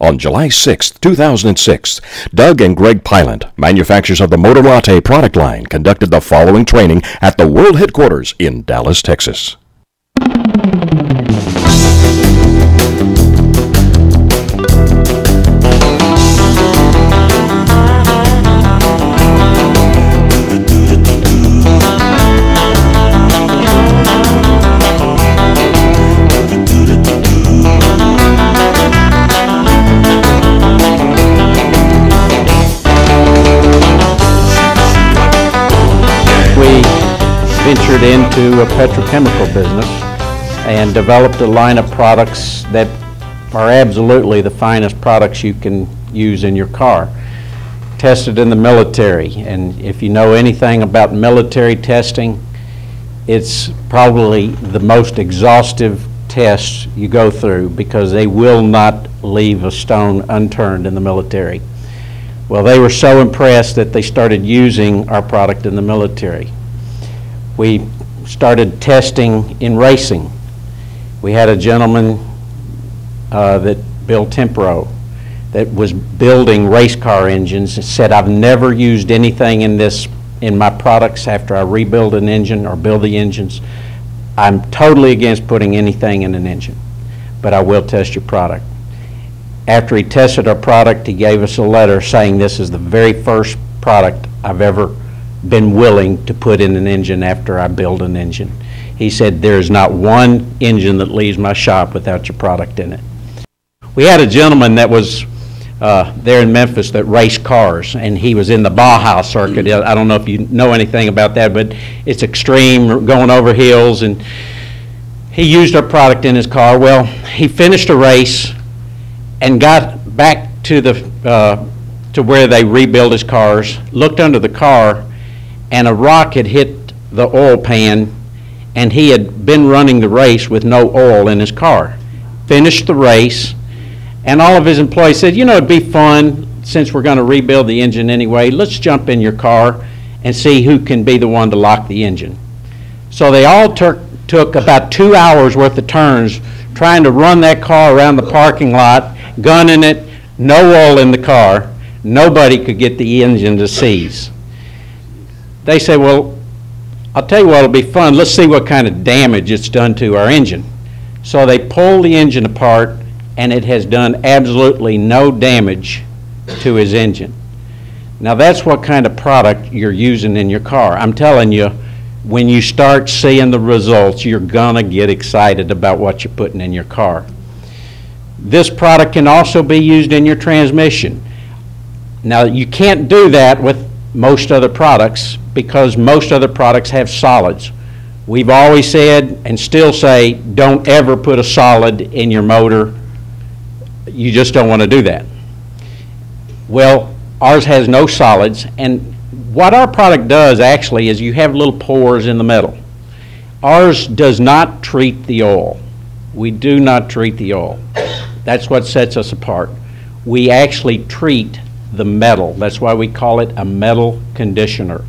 On July 6, 2006, Doug and Greg Pilant, manufacturers of the Motor Latte product line, conducted the following training at the world headquarters in Dallas, Texas. Ventured into a petrochemical business and developed a line of products that are absolutely the finest products you can use in your car. Tested in the military, and if you know anything about military testing, it's probably the most exhaustive test you go through because they will not leave a stone unturned in the military. Well, they were so impressed that they started using our product in the military. We started testing in racing. We had a gentleman that built Tempero that was building race car engines and said, I've never used anything in my products after I rebuild an engine or build the engines. I'm totally against putting anything in an engine, but I will test your product. After he tested our product, he gave us a letter saying this is the very first product I've ever been willing to put in an engine after I build an engine. He said, there's not one engine that leaves my shop without your product in it. We had a gentleman that was there in Memphis that raced cars, and he was in the Baja circuit. I don't know if you know anything about that, but it's extreme, going over hills, and he used our product in his car. Well, he finished a race and got back to to where they rebuild his cars, looked under the car, and a rock had hit the oil pan, and he had been running the race with no oil in his car. Finished the race, and all of his employees said, you know, it'd be fun, since we're going to rebuild the engine anyway, let's jump in your car and see who can be the one to lock the engine. So they all took about 2 hours worth of turns trying to run that car around the parking lot, gunning it, no oil in the car. Nobody could get the engine to seize. They say, well, I'll tell you what, it'll be fun. Let's see what kind of damage it's done to our engine. So they pull the engine apart, and it has done absolutely no damage to his engine. Now that's what kind of product you're using in your car. I'm telling you, when you start seeing the results, you're gonna get excited about what you're putting in your car. This product can also be used in your transmission. Now you can't do that with most other products because most other products have solids. We've always said and still say, don't ever put a solid in your motor. You just don't want to do that. Well, ours has no solids, and what our product does actually is you have little pores in the metal. Ours does not treat the oil. We do not treat the oil. That's what sets us apart. We actually treat the metal. That's why we call it a metal conditioner.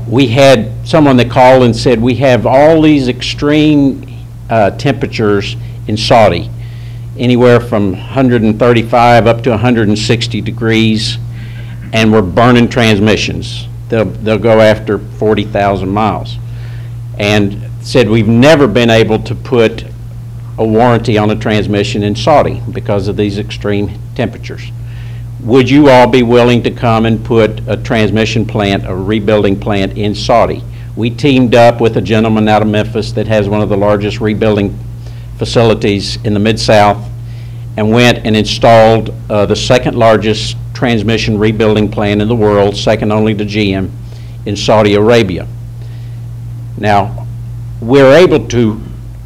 We had someone that called and said, we have all these extreme temperatures in Saudi, anywhere from 135 up to 160 degrees, and we're burning transmissions. They'll go after 40,000 miles. And said we've never been able to put a warranty on a transmission in Saudi because of these extreme temperatures. Would you all be willing to come and put a transmission plant, a rebuilding plant in Saudi? We teamed up with a gentleman out of Memphis that has one of the largest rebuilding facilities in the Mid-South and went and installed the second largest transmission rebuilding plant in the world, second only to GM, in Saudi Arabia. Now, we're able to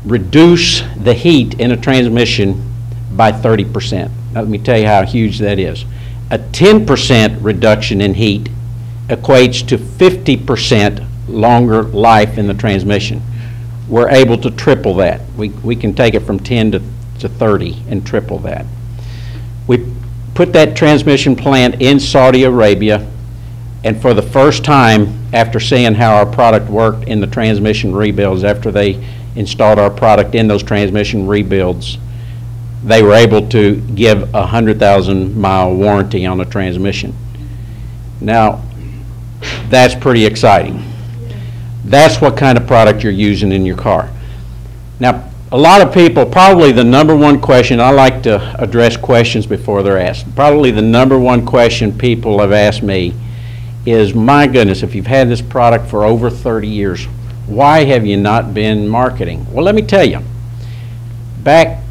reduce the heat in a transmission by 30%. Now, let me tell you how huge that is. A 10% reduction in heat equates to 50% longer life in the transmission. We're able to triple that. We can take it from 10 to 30 and triple that. We put that transmission plant in Saudi Arabia, and for the first time, after seeing how our product worked in the transmission rebuilds, after they installed our product in those transmission rebuilds, they were able to give a 100,000-mile warranty on a transmission. Now, that's pretty exciting. That's what kind of product you're using in your car. Now, a lot of people, probably the number one question, I like to address questions before they're asked. Probably the number one question people have asked me is, my goodness, if you've had this product for over 30 years, why have you not been marketing? Well, let me tell you. Back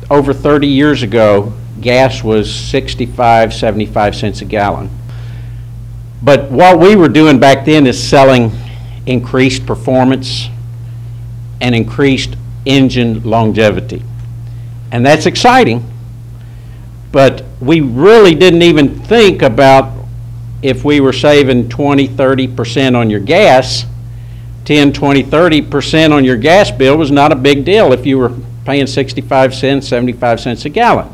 over 30 years ago, gas was 65, 75 cents a gallon. But what we were doing back then is selling increased performance and increased engine longevity. And that's exciting, but we really didn't even think about if we were saving 20, 30% on your gas. 10, 20, 30% on your gas bill was not a big deal if you were paying 65 cents, 75 cents a gallon.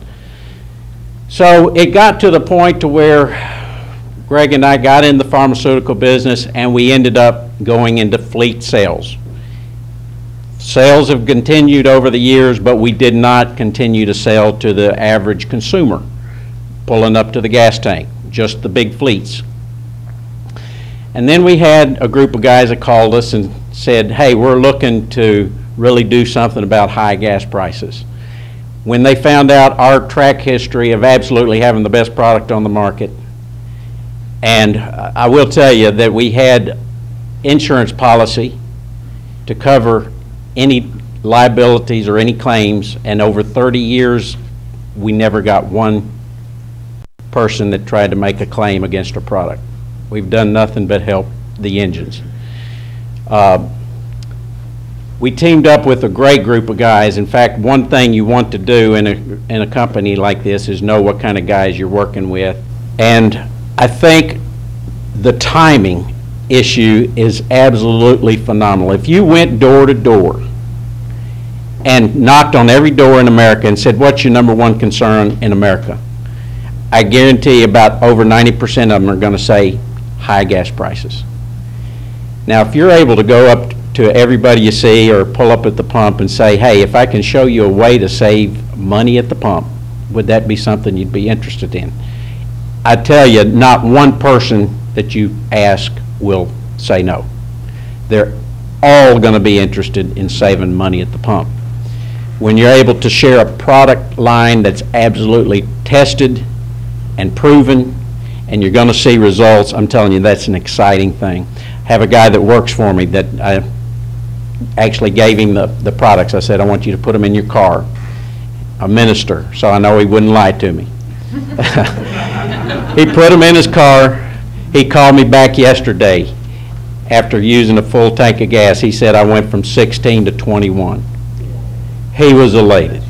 So it got to the point to where Greg and I got in the pharmaceutical business, and we ended up going into fleet sales. Sales have continued over the years, but we did not continue to sell to the average consumer, pulling up to the gas tank, just the big fleets. And then we had a group of guys that called us and said, hey, we're looking to really do something about high gas prices. When they found out our track history of absolutely having the best product on the market, and I will tell you that we had insurance policy to cover any liabilities or any claims, and over 30 years we never got one person that tried to make a claim against our product. We've done nothing but help the engines. We teamed up with a great group of guys. In fact, one thing you want to do in a company like this is know what kind of guys you're working with. And I think the timing issue is absolutely phenomenal. If you went door to door and knocked on every door in America and said, what's your number one concern in America? I guarantee about over 90% of them are going to say high gas prices. Now, if you're able to go up to everybody you see or pull up at the pump and say, hey, if I can show you a way to save money at the pump, would that be something you'd be interested in? I tell you, not one person that you ask will say no. They're all going to be interested in saving money at the pump. When you're able to share a product line that's absolutely tested and proven, and you're going to see results, I'm telling you, that's an exciting thing. I have a guy that works for me that I actually gave him the products. I said, I want you to put them in your car. A minister, so I know he wouldn't lie to me. He put them in his car. He called me back yesterday after using a full tank of gas. He said, I went from 16 to 21. He was elated.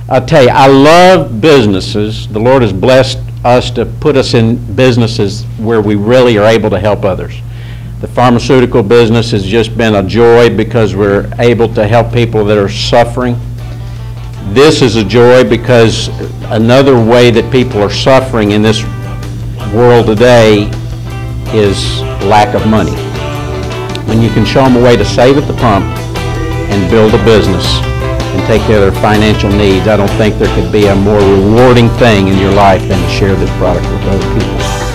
I'll tell you, I love businesses. The Lord has blessed us to put us in businesses where we really are able to help others. The pharmaceutical business has just been a joy because we're able to help people that are suffering. This is a joy because another way that people are suffering in this world today is lack of money. When you can show them a way to save at the pump and build a business and take care of their financial needs, I don't think there could be a more rewarding thing in your life than to share this product with other people.